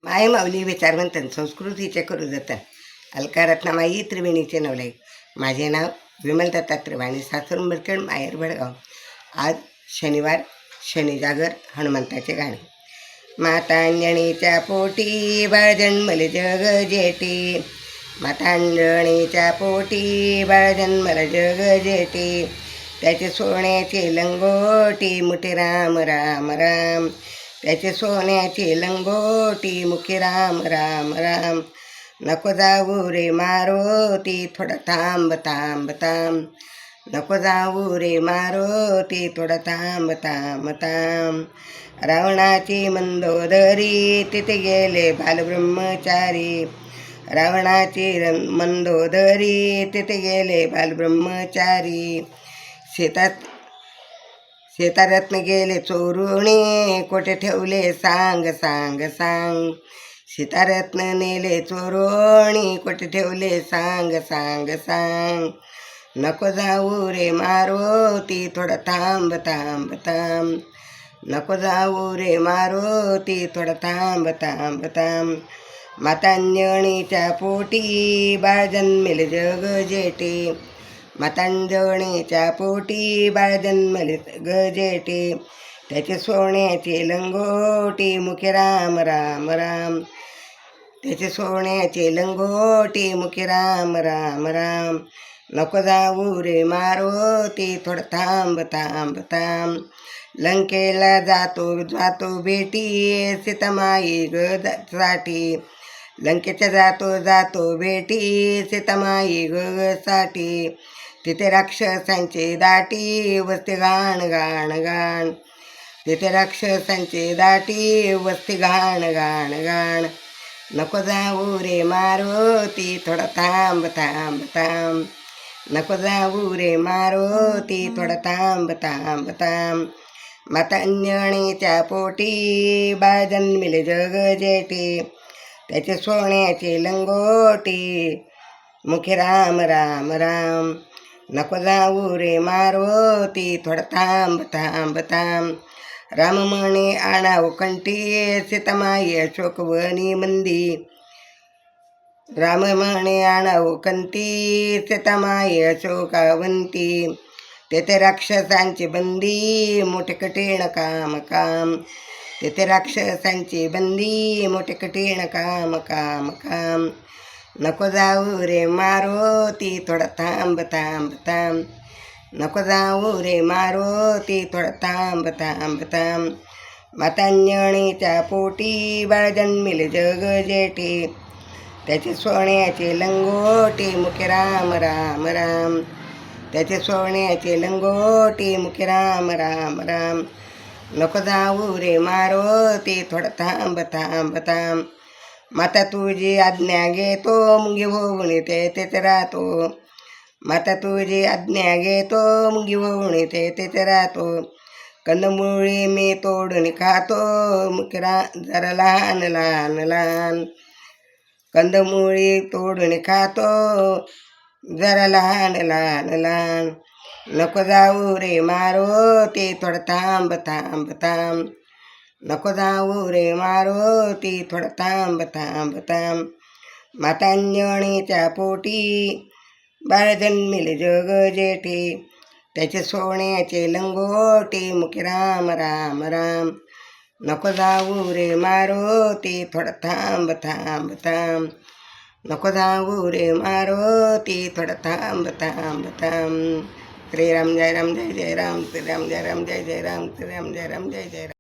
माय माऊली विचारवंतन संस्कृतीचे करू जतन अलका रत्नामाई त्रिवेणीचे नवले. माझे नाव विमल दत्तात्रय आणि सासर मुरखेड माहेर भडगाव. आज शनिवार, शनी जागर, हनुमंताचे गाणे. मातांजणीच्या पोटी बाळ जन्मले जग जेठी, मातांजणीच्या पोटी बाळ जन्मले जग जेठी, त्याचे सोन्याचे लंगोटी मुठे राम राम राम, त्याचे सोन्याची लंगोटी मुखी राम राम राम. नको जाऊ रे मारोती थोडं थांब थांब थांब, नको जाऊ रे मारोती थोडं थांब थांब थांब. रावणाची मंदोदरी तिथे गेले बालब्रह्मचारी, रावणाची मंदोदरी तिथे गेले बालब्रह्मचारी. शेतारत्न गेले चोरुणी, कोठे ठेवले सांग सांग सांग, सीतारत्न नेले चोरुणी, कोठे ठेवले सांग सांग सांग. नको जाऊ रे मारोती थोडं थांब थांब थांब, नको जाऊ रे मारोती थोडं थांब थांब थांब. मातांजणीच्या पोटी बाळ जन्मेले जग जेठी, मातांजणीच्या पोटी बाळ जन्मले गजेटे, त्याचे सोन्याचे लंगोटी मुखे राम राम राम, त्याचे सोन्याचे लंगोटी मुखे राम राम राम. नको जाऊ रे मारोती थोडं थांब थांब थांब. लंकेला जातो जातो बेटी सीतामाई ग साठी, लंकेच्या जातो जातो बेटी सीतामाई ग साठी. तिथे राक्षसांची दाटी वस्ती घाण घाण घाण, तिथे राक्षसांची दाटी वस्ती घाण घाण घाण. नको जाऊ रे मारोती थोडं थांब थांब थांब, नको जाऊ रे मारोती थोडं थांब थांब थांब. मातांजणीच्या पोटी बाळ जन्मिले जग जेठी, त्याचे सोन्याची लंगोटी मुखे राम राम राम. नको जाऊ रे मारोती थोडं थांब थांब थांब. राम म्हणे आणाव कंठी सीतामाई अशोकवनी मंदी, राम म्हणे आणाव कंठी सीतामाई अशोकावंती. तेथे राक्षसांची बंदी मोठे कठीण काम काम, तेथे राक्षसांची बंदी मोठे कठीण काम काम काम. नको जाऊ रे मारोती थोडं थांब थांब थांब, नको जाऊ रे मारोती थोडं थांब थांब थांब. मातांजणीच्या पोटी बाळ जन्मिले जग जेठी, त्याचे सोन्याचे लंगोटी मुखे राम राम राम, त्याचे सोन्याचे लंगोटी मुखे राम राम राम. नको जाऊ रे मारोती थोडं थांब थांब थांब. माता तुझी आज्ञा घेतो मुंगी होऊन तेच राहतो, माता तुझी आज्ञा घेतो मुंगी होऊन तेच राहतो. कंदमुळी मी तोडून खातो मुखरा जरा लहान लहान लहान, कंदमुळी तोडून खातो जरा लहान लहान लहान. नको जाऊ रे मारोती थोडं थांब थांब थांब, नको जाऊ रे मारोती थोडं थांब थांब थांब. मातांजणीच्या पोटी बाळ जन्मिले जग जेठी, त्याचे सोन्याचे लंगोटी मुखे राम राम राम. नको जाऊ रे मारोती थोडं थांब थांब थांब, नको जाऊ रे मारोती थोडं थांब थांब थांब. श्रीराम जय राम जय जय राम, श्रीराम जय राम जय जय राम, श्रीराम जय राम जय जय राम.